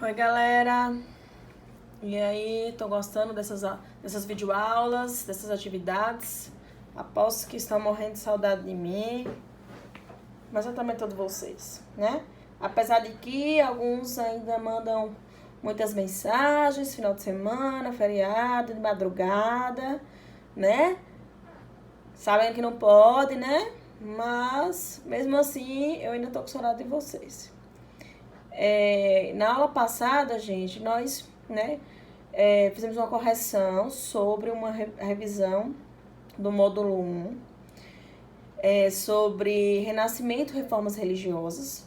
Oi, galera! E aí, tô gostando dessas videoaulas, dessas atividades? Aposto que estão morrendo de saudade de mim, mas eu também tô de vocês, né? Apesar de que alguns ainda mandam muitas mensagens, final de semana, feriado, de madrugada, né? Sabendo que não pode, né? Mas, mesmo assim, eu ainda tô com saudade de vocês. Na aula passada, gente, nós, né, fizemos uma correção sobre uma revisão do módulo 1, sobre renascimento e reformas religiosas.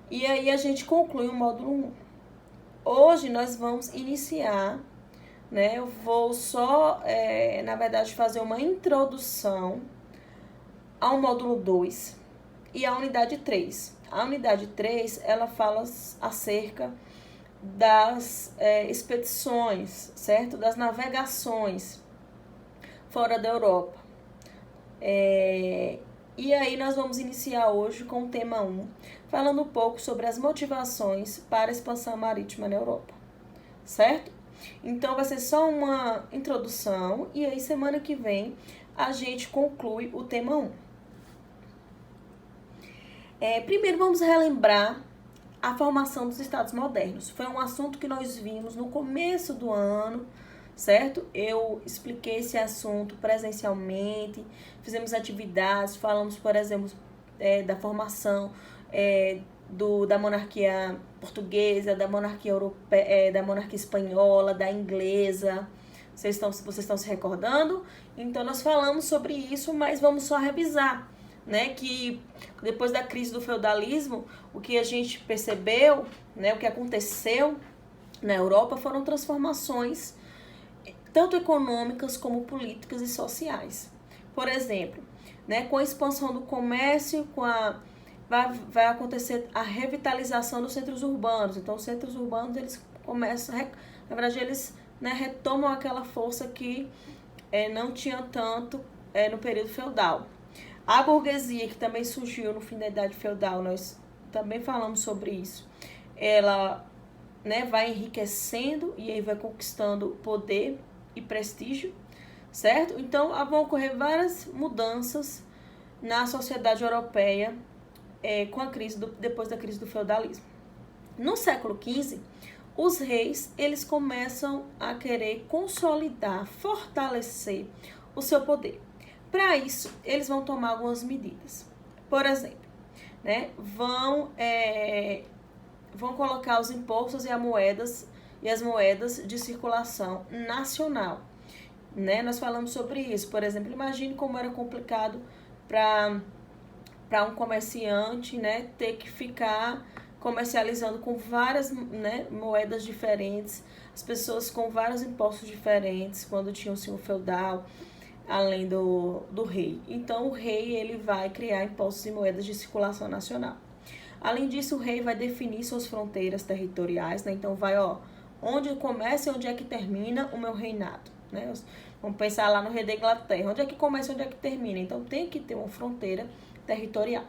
E aí a gente conclui o módulo 1. Hoje nós vamos iniciar, né, eu vou só, na verdade, fazer uma introdução ao módulo 2 e à unidade 3. A unidade 3, ela fala acerca das expedições, certo? Das navegações fora da Europa. E aí nós vamos iniciar hoje com o tema 1, falando um pouco sobre as motivações para a expansão marítima na Europa, certo? Então vai ser só uma introdução e aí semana que vem a gente conclui o tema 1. Primeiro vamos relembrar a formação dos estados modernos. Foi um assunto que nós vimos no começo do ano, certo? Eu expliquei esse assunto presencialmente, fizemos atividades, falamos, por exemplo, da formação da monarquia portuguesa, da monarquia europeia, da monarquia espanhola, da inglesa. Vocês estão se recordando? Então, nós falamos sobre isso, mas vamos só revisar, né, que depois da crise do feudalismo, o que a gente percebeu, né, o que aconteceu na Europa foram transformações tanto econômicas como políticas e sociais. Por exemplo, né, com a expansão do comércio, vai acontecer a revitalização dos centros urbanos. Então, os centros urbanos, eles começam, na verdade, eles, né, retomam aquela força que não tinha tanto no período feudal. A burguesia, que também surgiu no fim da Idade Feudal, nós também falamos sobre isso. Ela, né, vai enriquecendo e aí vai conquistando poder e prestígio, certo? Então, vão ocorrer várias mudanças na sociedade europeia com a crise depois da crise do feudalismo. No século XV, os reis, eles começam a querer consolidar, fortalecer o seu poder. Para isso, eles vão tomar algumas medidas. Por exemplo, né, vão colocar os impostos e as moedas de circulação nacional. Né? Nós falamos sobre isso. Por exemplo, imagine como era complicado para um comerciante, né, ter que ficar comercializando com várias, né, moedas diferentes, as pessoas com vários impostos diferentes, quando tinha o senhor feudal, além do rei. Então, o rei, ele vai criar impostos e moedas de circulação nacional. Além disso, o rei vai definir suas fronteiras territoriais, né? Então, onde começa e onde é que termina o meu reinado, né? Vamos pensar lá no rei da Inglaterra, onde é que começa e onde é que termina. Então, tem que ter uma fronteira territorial.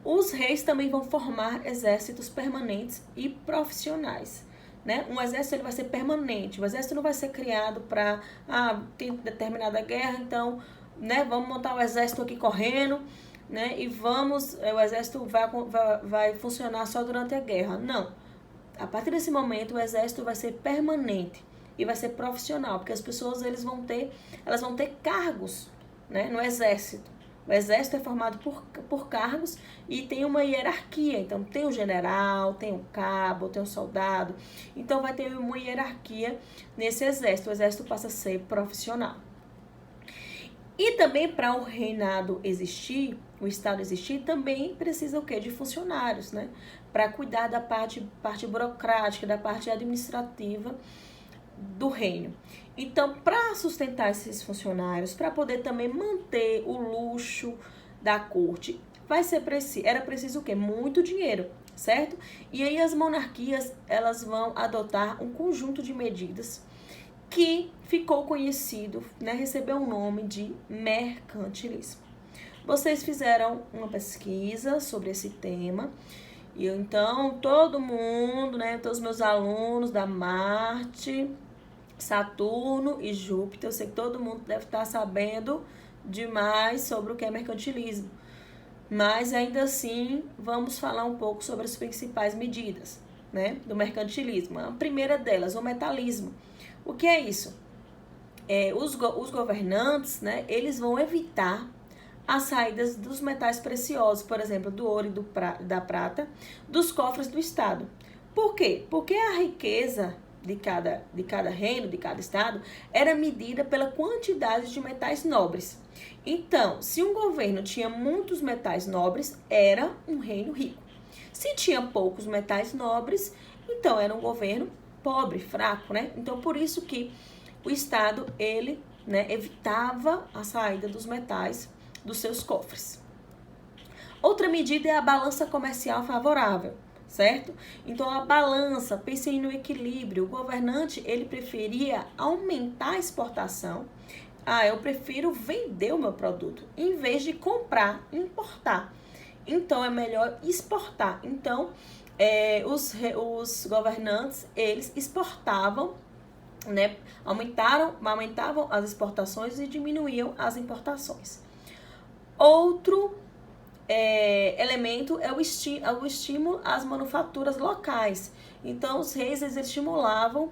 Os reis também vão formar exércitos permanentes e profissionais. Né? Um exército, ele vai ser permanente. O exército não vai ser criado para ter determinada guerra, então, né, vamos montar o exército aqui correndo, né, e o exército vai funcionar só durante a guerra. Não. A partir desse momento, o exército vai ser permanente e vai ser profissional, porque as pessoas elas vão ter cargos, né, no exército. O exército é formado por cargos e tem uma hierarquia. Então, tem o general, tem o cabo, tem o soldado. Então, vai ter uma hierarquia nesse exército. O exército passa a ser profissional. E também, para o reinado existir, o Estado existir, também precisa o quê? De funcionários, né? Para cuidar da parte burocrática, da parte administrativa do reino. Então, para sustentar esses funcionários, para poder também manter o luxo da corte, era preciso o quê? Muito dinheiro, certo? E aí as monarquias, elas vão adotar um conjunto de medidas que ficou conhecido, né, recebeu o nome de mercantilismo. Vocês fizeram uma pesquisa sobre esse tema E então, todo mundo, né, todos os meus alunos da Marte, Saturno e Júpiter, eu sei que todo mundo deve estar sabendo demais sobre o que é mercantilismo. Mas ainda assim, vamos falar um pouco sobre as principais medidas, né, do mercantilismo. A primeira delas, o metalismo. O que é isso? Os governantes, né, eles vão evitar as saídas dos metais preciosos, por exemplo, do ouro e da prata, dos cofres do Estado. Por quê? Porque a riqueza de cada reino, de cada estado, era medida pela quantidade de metais nobres. Então, se um governo tinha muitos metais nobres, era um reino rico. Se tinha poucos metais nobres, então era um governo pobre, fraco, né? Então, por isso que o Estado, ele, né, evitava a saída dos metais dos seus cofres. Outra medida é a balança comercial favorável, certo? Então, a balança, pensem no equilíbrio. O governante, ele preferia aumentar a exportação. Eu prefiro vender o meu produto, em vez de comprar, importar. Então, é melhor exportar. Então, os governantes, eles exportavam, né? Aumentavam as exportações e diminuíam as importações. Outro elemento é o estímulo às manufaturas locais. Então, os reis eles estimulavam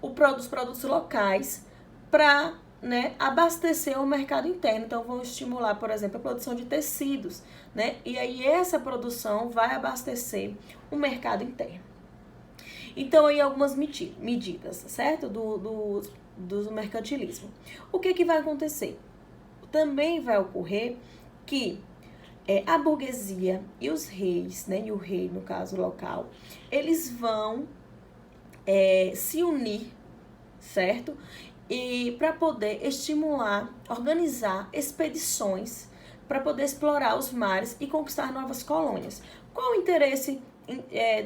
os produtos locais para, né, abastecer o mercado interno. Então, vão estimular, por exemplo, a produção de tecidos, né? E aí essa produção vai abastecer o mercado interno. Então, aí algumas medidas, certo? Do mercantilismo. O que vai acontecer? Também vai ocorrer que a burguesia e os reis, né, e o rei, no caso local, eles vão se unir, certo? E para poder estimular, organizar expedições para poder explorar os mares e conquistar novas colônias. Qual o interesse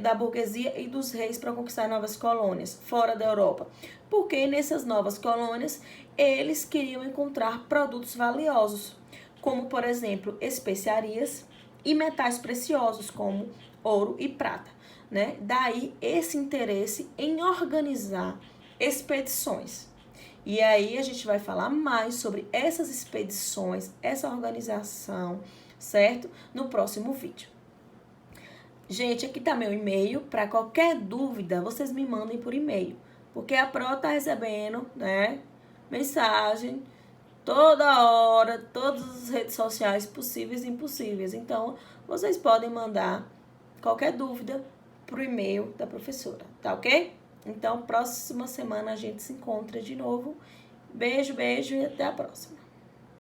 da burguesia e dos reis para conquistar novas colônias fora da Europa? Porque nessas novas colônias eles queriam encontrar produtos valiosos, como, por exemplo, especiarias e metais preciosos, como ouro e prata, né? Daí esse interesse em organizar expedições. E aí a gente vai falar mais sobre essas expedições, essa organização, certo? No próximo vídeo. Gente, aqui tá meu e-mail. Para qualquer dúvida, vocês me mandem por e-mail. Porque a Pro tá recebendo, né, mensagem toda hora, todas as redes sociais possíveis e impossíveis. Então, vocês podem mandar qualquer dúvida pro e-mail da professora, tá ok? Então, próxima semana a gente se encontra de novo. Beijo, beijo e até a próxima.